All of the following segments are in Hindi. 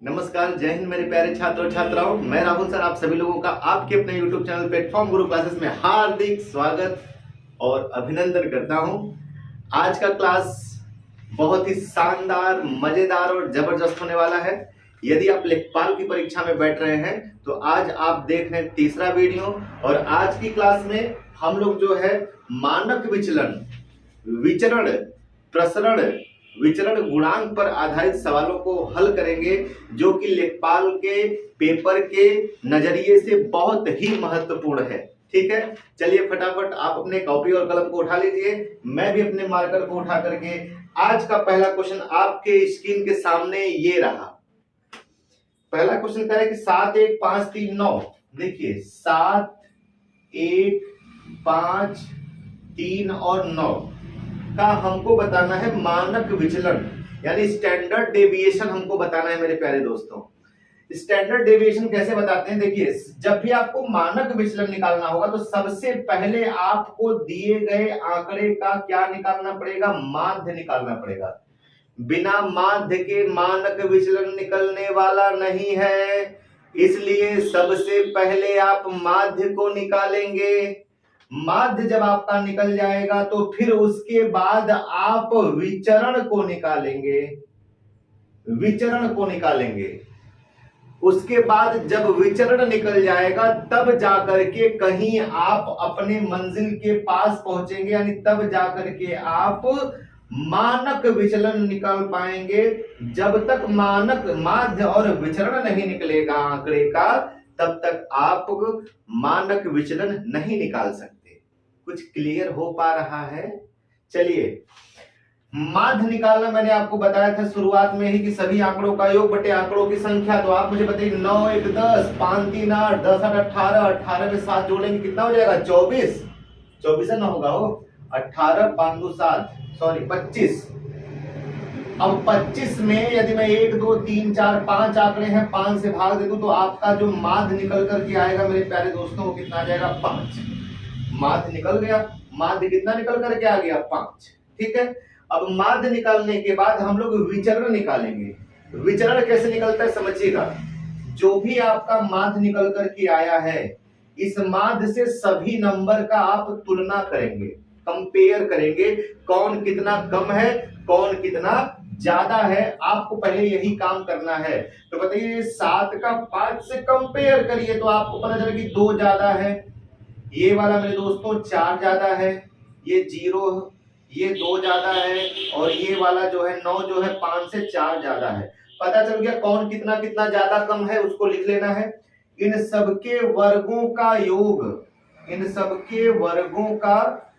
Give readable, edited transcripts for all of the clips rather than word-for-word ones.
नमस्कार, जय हिंद मेरे प्यारे छात्र और छात्राओं। मैं राहुल सर आप सभी लोगों का आपके अपने YouTube चैनल प्लेटफॉर्म गुरु क्लासेस में हार्दिक स्वागत और अभिनंदन करता हूं। आज का क्लास बहुत ही शानदार, मजेदार और जबरदस्त होने वाला है। यदि आप लेखपाल की परीक्षा में बैठ रहे हैं तो आज आप देख रहे हैं तीसरा वीडियो। और आज की क्लास में हम लोग जो है मानक विचलन, विचरण, प्रसरण, विचरण गुणांक पर आधारित सवालों को हल करेंगे, जो कि लेखपाल के पेपर के नजरिए से बहुत ही महत्वपूर्ण है। ठीक है, चलिए फटाफट आप अपने कॉपी और कलम को उठा लीजिए। मैं भी अपने मार्कर को उठा करके आज का पहला क्वेश्चन आपके स्क्रीन के सामने ये रहा। पहला क्वेश्चन करें कि 7, 1, 5, 3, 9। देखिए 7, 1, 5, 3 और 9 का हमको बताना है मानक विचलन, यानी स्टैंडर्ड डेविएशन हमको बताना है मेरे प्यारे दोस्तों। स्टैंडर्ड डेविएशन कैसे बताते हैं? देखिए, जब भी आपको मानक विचलन निकालना होगा तो सबसे पहले आपको दिए गए आंकड़े का क्या निकालना पड़ेगा? माध्य निकालना पड़ेगा। बिना माध्य के मानक विचलन निकलने वाला नहीं है, इसलिए सबसे पहले आप माध्य को निकालेंगे। माध्य जब आपका निकल जाएगा तो फिर उसके बाद आप विचरण को निकालेंगे। विचरण को निकालेंगे, उसके बाद जब विचरण निकल जाएगा तब जाकर के कहीं आप अपने मंजिल के पास पहुंचेंगे, यानी तब जाकर के आप मानक विचलन निकाल पाएंगे। जब तक मानक, माध्य और विचरण नहीं निकलेगा आंकड़े का, तब तक आप मानक विचलन नहीं निकाल सकते। कुछ क्लियर हो पा रहा है? चलिए, माध्य निकालना मैंने आपको बताया था शुरुआत में ही कि सभी आंकड़ों का योग बटे आंकड़ों की संख्या। तो आप मुझे बताइए, 9, 1, 10, 5, 3, 8, 10, 8, 18, 18 में 7 जोड़ेंगे कितना हो जाएगा? 24। 24 ना होगा वो, 18, 5, 2, 7, सॉरी 25। अब 25 में यदि मैं 1, 2, 3, 4, 5 आंकड़े हैं, 5 से भाग दे दूं तो आपका जो माध्य निकल करके आएगा मेरे प्यारे दोस्तों, वो कितना आ जाएगा? 5। माध्य निकल गया। माध्य कितना निकल करके आ गया? 5। ठीक है, अब माध्य निकालने के बाद हम लोग विचरण निकालेंगे। विचरण कैसे निकलता है समझिएगा। जो भी आपका माध्य निकल करके आया है, इस माध्य से सभी नंबर का आप तुलना करेंगे, कंपेयर करेंगे, कौन कितना कम है, कौन कितना ज्यादा है। आपको पहले यही काम करना है। तो बताइए, 7 का 5 से कंपेयर करिए तो आपको पता चले कि 2 ज्यादा है, ये वाला मेरे दोस्तों 4 ज्यादा है, ये 0, ये 2 ज्यादा है, और ये वाला जो है 9 जो है 5 से 4 ज्यादा है। पता चल गया कौन कितना कितना ज्यादा कम है, उसको लिख लेना है। इन सबके वर्गों का योग, इन सबके वर्गों का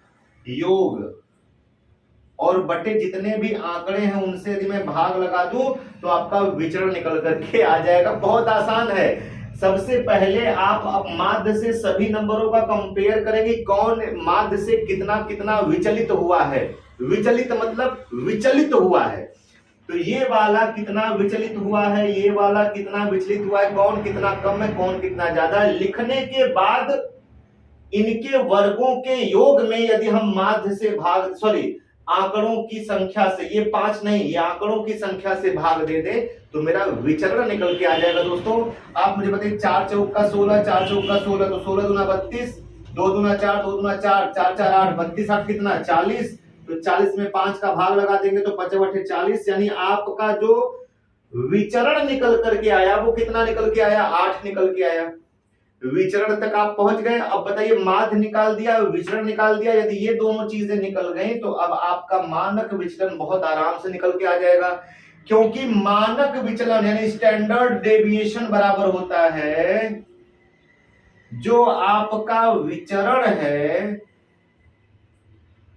योग और बटे जितने भी आंकड़े हैं उनसे यदि मैं भाग लगा दूं तो आपका विचरण निकल करके आ जाएगा। बहुत आसान है। सबसे पहले आप माध्य से सभी नंबरों का कंपेयर करेंगे, कौन माध्य से कितना कितना विचलित हुआ है। विचलित मतलब विचलित हुआ है। तो ये वाला कितना विचलित हुआ है, ये वाला कितना विचलित हुआ है, कौन कितना कम है, कौन कितना ज्यादा है। लिखने के बाद इनके वर्गों के योग में यदि हम माध्य से भाग, सॉरी आंकड़ों की संख्या से, ये 5 नहीं, ये आंकड़ों की संख्या से भाग दे दे तो मेरा विचरण निकल के आ जाएगा। दोस्तों आप मुझे बताइए, 4 चौका 16, 4 चौका 16, तो 16 दूना 32, 2 दूना 4, 2 दूना 4, 4 4 8, 32 8 कितना? 40। तो 40 में 5 का भाग लगा देंगे तो 5 बटे 40, यानी आपका जो विचरण निकल करके आया वो कितना निकल के आया? 8 निकल के आया। विचरण तक आप पहुंच गए। अब बताइए, माध्य निकाल दिया, विचरण निकाल दिया। यदि ये दोनों चीजें निकल गई तो अब आपका मानक विचलन बहुत आराम से निकल के आ जाएगा, क्योंकि मानक विचलन यानी स्टैंडर्ड डेविएशन बराबर होता है जो आपका विचरण है,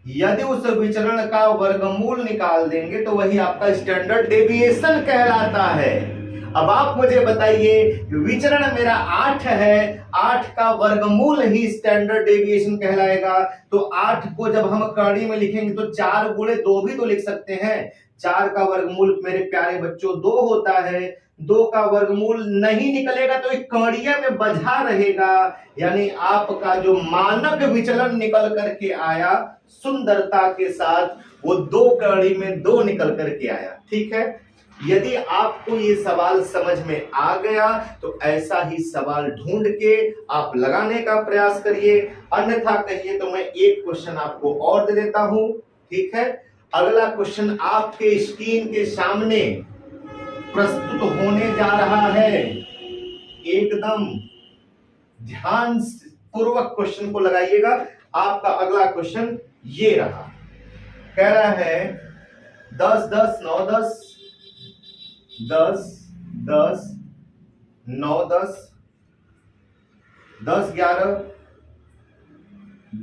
यदि उस विचरण का वर्गमूल निकाल देंगे तो वही आपका स्टैंडर्ड डेविएशन कहलाता है। अब आप मुझे बताइए, विचरण मेरा 8 है, 8 का वर्गमूल ही स्टैंडर्ड डेविएशन कहलाएगा। तो 8 को जब हम कड़ी में लिखेंगे तो 4 गुणे 2 भी तो लिख सकते हैं। 4 का वर्गमूल मेरे प्यारे बच्चों 2 होता है। 2 का वर्गमूल नहीं निकलेगा तो एक कड़िया में बझा रहेगा, यानी आपका जो मानक विचलन निकल करके आया सुंदरता के साथ, वो 2 कड़ी में 2 निकल करके आया। ठीक है, यदि आपको ये सवाल समझ में आ गया तो ऐसा ही सवाल ढूंढ के आप लगाने का प्रयास करिए, अन्यथा कहिए तो मैं एक क्वेश्चन आपको और दे देता हूं। ठीक है, अगला क्वेश्चन आपके स्क्रीन के सामने प्रस्तुत होने जा रहा है। एकदम ध्यान पूर्वक क्वेश्चन को लगाइएगा। आपका अगला क्वेश्चन ये रहा, कह रहा है 10 10 9 10 10 10 9 10 10 11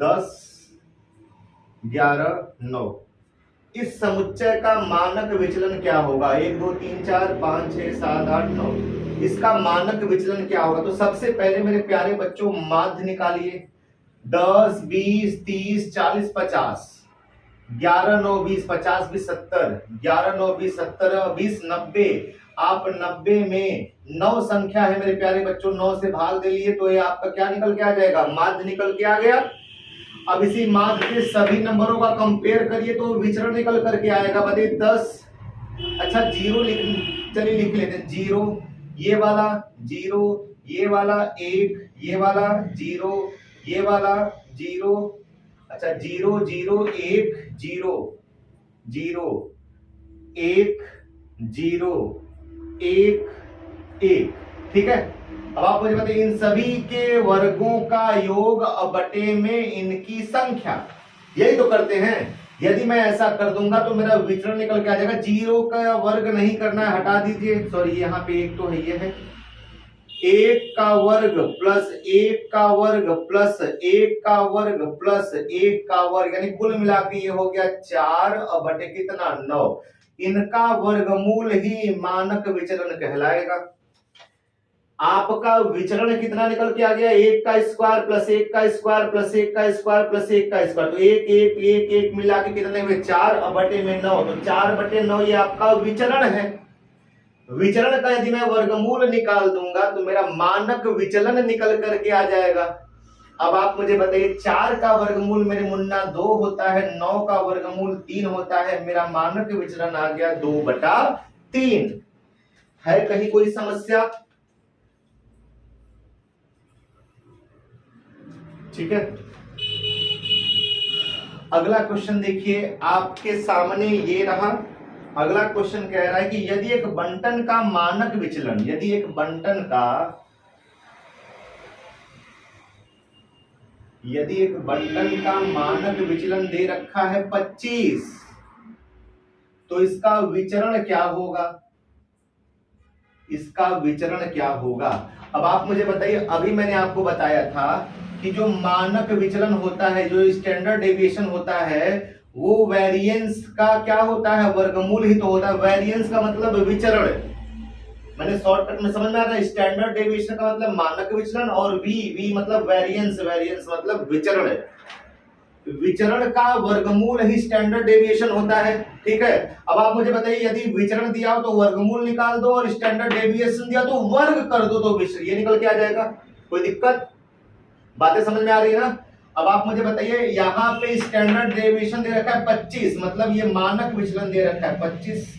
10 11 9। इस समुच्चय का मानक विचलन क्या होगा? 1 2 3 4 5 6 7 8 9। इसका मानक विचलन क्या होगा? तो सबसे पहले मेरे प्यारे बच्चों माध्य निकालिए। 10 20 30 40 50, 11 9 20 50 20 70, 11 9 20 70 20 90। आप 90 में 9 संख्या है मेरे प्यारे बच्चों, 9 से भाग दे लिए तो ये आपका क्या निकल के आ जाएगा? माध्य निकल के आ गया। अब इसी माध्य के सभी नंबरों का कंपेयर करिए तो विचरण निकल करके आएगा। बताइए 10, अच्छा 0 चलिए लिख लेते हैं। 0 ये वाला, 0 ये वाला, 1 ये वाला, 0 ये वाला, 0, अच्छा 0 0 1 0 0 1 0 1 1। ठीक है, अब आप मुझे बताइए इन सभी के वर्गों का योग बटे में इनकी संख्या। यही तो करते हैं। यदि मैं ऐसा कर दूंगा तो मेरा विचरण निकल के आ जाएगा। 0 का वर्ग नहीं करना है, हटा दीजिए। सॉरी, यहाँ पे 1 तो है, ये है 1 का वर्ग प्लस 1 का वर्ग प्लस 1 का वर्ग प्लस 1 का वर्ग, यानी कुल मिला के ये हो गया 4 बटे कितना? 9। इनका वर्गमूल ही मानक विचलन कहलाएगा। आपका विचरण कितना निकल के आ गया? 1 का स्क्वायर प्लस 1 का स्क्वायर प्लस 1 का स्क्वायर प्लस 1 का स्क्वायर, तो 1 1 1 1 मिला के कितने हुए? 4 बटे में 9। तो 4 बटे 9 ये आपका विचरण है। विचरण का यदि मैं वर्गमूल निकाल दूंगा तो मेरा मानक विचलन निकल करके आ जाएगा। अब आप मुझे बताइए 4 का वर्गमूल मेरे मुन्ना 2 होता है, 9 का वर्गमूल 3 होता है, मेरा मानक विचलन आ गया 2/3। है कहीं कोई समस्या? ठीक है, अगला क्वेश्चन देखिए आपके सामने ये रहा। अगला क्वेश्चन कह रहा है कि यदि एक बंटन का मानक विचलन, यदि एक बंटन का मानक विचलन दे रखा है 25, तो इसका विचरण क्या होगा? इसका विचरण क्या होगा? अब आप मुझे बताइए, अभी मैंने आपको बताया था कि जो मानक विचलन होता है, जो स्टैंडर्ड डेविएशन होता है, वो वेरिएंस का क्या होता है? वर्गमूल ही तो होता है। वेरिएंस का मतलब विचरण। मैंने शॉर्टकट में समझ में आता है। स्टैंडर्ड डेविएशन का मतलब मानक विचलन और वी मतलब वेरिएंस, वेरिएंस मतलब विचरण। विचरण का वर्गमूल ही स्टैंडर्ड डेविएशन होता है। ठीक है, अब आप मुझे बताइए यदि विचरण दिया हो तो वर्गमूल निकाल दो और स्टैंडर्ड डेविएशन दिया तो वर्ग कर दो, तो ये निकल के आ जाएगा। कोई दिक्कत? बातें समझ में आ रही है ना? अब आप मुझे बताइए यहाँ पे स्टैंडर्ड डेविएशन दे रखा है 25, मतलब ये मानक विचलन दे रखा है 25,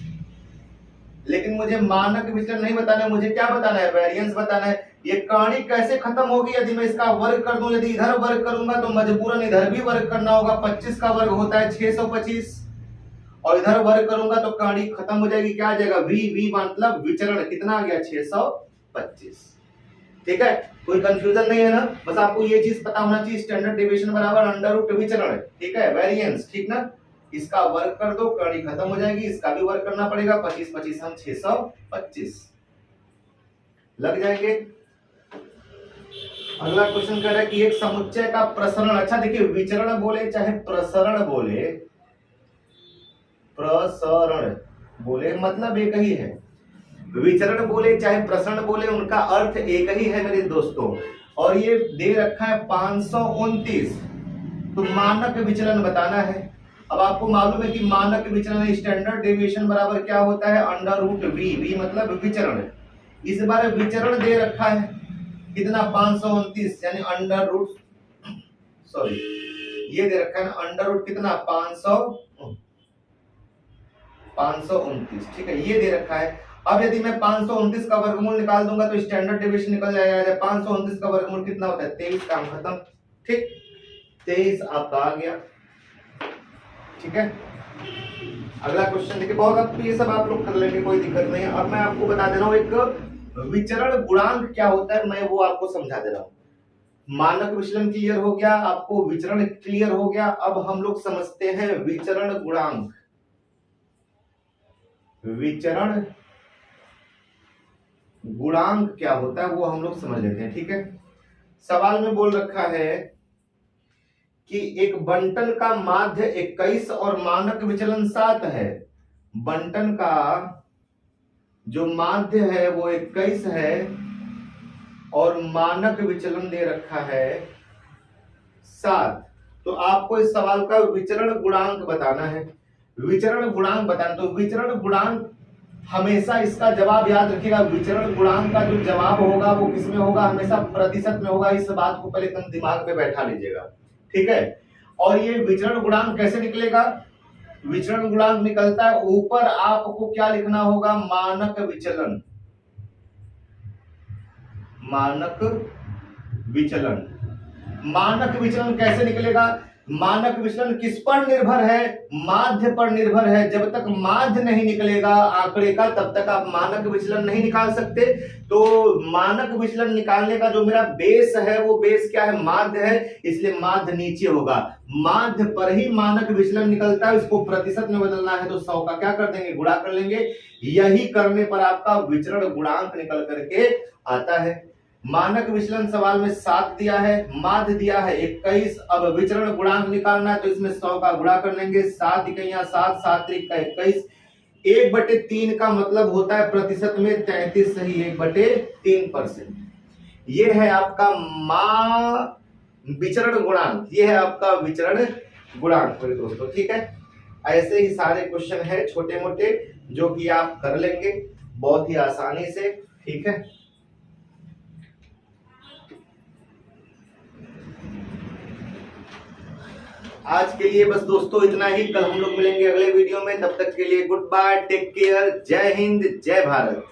लेकिन मुझे मानक विचलन नहीं बताना है, मुझे क्या बताना है? वेरिएंस बताना है। ये कहानी कैसे खत्म होगी? यदि मैं इसका वर्ग कर दूं, यदि इधर वर्ग करूंगा तो मजबूरन इधर भी वर्ग करना होगा। 25 का वर्ग होता है 625 और इधर वर्ग करूंगा तो कहानी खत्म हो जाएगी। क्या आ जाएगा? वी मतलब विचरण कितना आ गया? 625। ठीक है, कोई कंफ्यूजन नहीं है ना? बस आपको ये चीज पता होना चाहिए, स्टैंडर्ड डेविएशन बराबर अंडर रूट विचरण। ठीक है, वेरिएंस। ठीक ना? इसका वर्ग कर दो, कहानी खत्म हो जाएगी। इसका भी वर्ग करना पड़ेगा, 25 25 हम 625 लग जाएंगे। अगला क्वेश्चन कह रहा है कि एक समुच्चय का प्रसरण, अच्छा देखिए विचरण बोले चाहे प्रसरण बोले, प्रसरण बोले मतलब एक ही है। विचरण बोले चाहे प्रसरण बोले, उनका अर्थ एक ही है मेरे दोस्तों। और ये दे रखा है 529, तो मानक विचलन बताना है। अब आपको मालूम है कि मानक विचलन स्टैंडर्ड डेविएशन बराबर क्या होता है? अंडर रूट वी मतलब विचरण। इस बार विचरण दे रखा है कितना? 529, यानी अंडर रूट, सॉरी ये दे रखा है अंडर रूट कितना? 500, 529, ठीक है, ये दे रखा है। अब यदि मैं 529 का वर्गमूल निकाल दूंगा तो स्टैंडर्ड डेविएशन निकल जाएगा। 529 का वर्गमूल कितना होता है? 23, काम खत्म, ठीक, 23 आपका आ गया, ठीक है। अगला क्वेश्चन देखिए, बहुत अब ये सब आप लोग कर लेंगे, कोई दिक्कत नहीं है। अब मैं आपको बता दे रहा हूँ एक विचरण गुणांक क्या होता है, मैं वो आपको समझा दे रहा हूँ। मानक विचलन क्लियर हो गया, आपको विचरण क्लियर हो गया। अब हम लोग समझते हैं विचरण गुणांक। विचरण गुणांक क्या होता है वो हम लोग समझ लेते हैं, ठीक है। सवाल में बोल रखा है कि एक बंटन का माध्य 21 और मानक विचलन 7 है। बंटन का जो माध्य है वो 21 है और मानक विचलन दे रखा है 7। तो आपको इस सवाल का विचरण गुणांक बताना है। विचरण गुणांक बताना, तो विचरण गुणांक हमेशा इसका जवाब याद रखिएगा। विचरण गुणांक का जो जवाब होगा वो किसमें होगा? हमेशा प्रतिशत में होगा। इस बात को पहले एकदम दिमाग में बैठा लीजिएगा, ठीक है। और ये विचरण गुणांक कैसे निकलेगा? विचरण गुणांक निकलता है, ऊपर आपको क्या लिखना होगा? मानक विचलन। मानक विचलन। मानक विचलन कैसे निकलेगा? मानक विचलन किस पर निर्भर है? माध्य पर निर्भर है। जब तक माध्य नहीं निकलेगा आंकड़े का तब तक आप मानक विचलन नहीं निकाल सकते। तो मानक विचलन निकालने का जो मेरा बेस है वो बेस क्या है? माध्य है, इसलिए माध्य नीचे होगा। माध्य पर ही मानक विचलन निकलता है, इसको प्रतिशत में बदलना है तो 100 का क्या कर देंगे? गुणा कर लेंगे। यही करने पर आपका विचरण गुणांक निकल करके आता है। मानक विचलन सवाल में 7 दिया है, माध्य दिया है 21। अब विचरण गुणांक निकालना है तो इसमें 100 का गुणा कर लेंगे। 7 इकाइयां 7, 7 त्रिक का 21। 1/3 का मतलब होता है प्रतिशत में 33, सही, 1/3%। ये है आपका विचरण गुणांक, ये है आपका विचरण गुणांक मेरे दोस्तों, ठीक है। ऐसे ही सारे क्वेश्चन है छोटे मोटे जो कि आप कर लेंगे बहुत ही आसानी से, ठीक है। आज के लिए बस दोस्तों इतना ही। कल हम लोग मिलेंगे अगले वीडियो में, तब तक के लिए गुड बाय, टेक केयर, जय हिंद, जय भारत।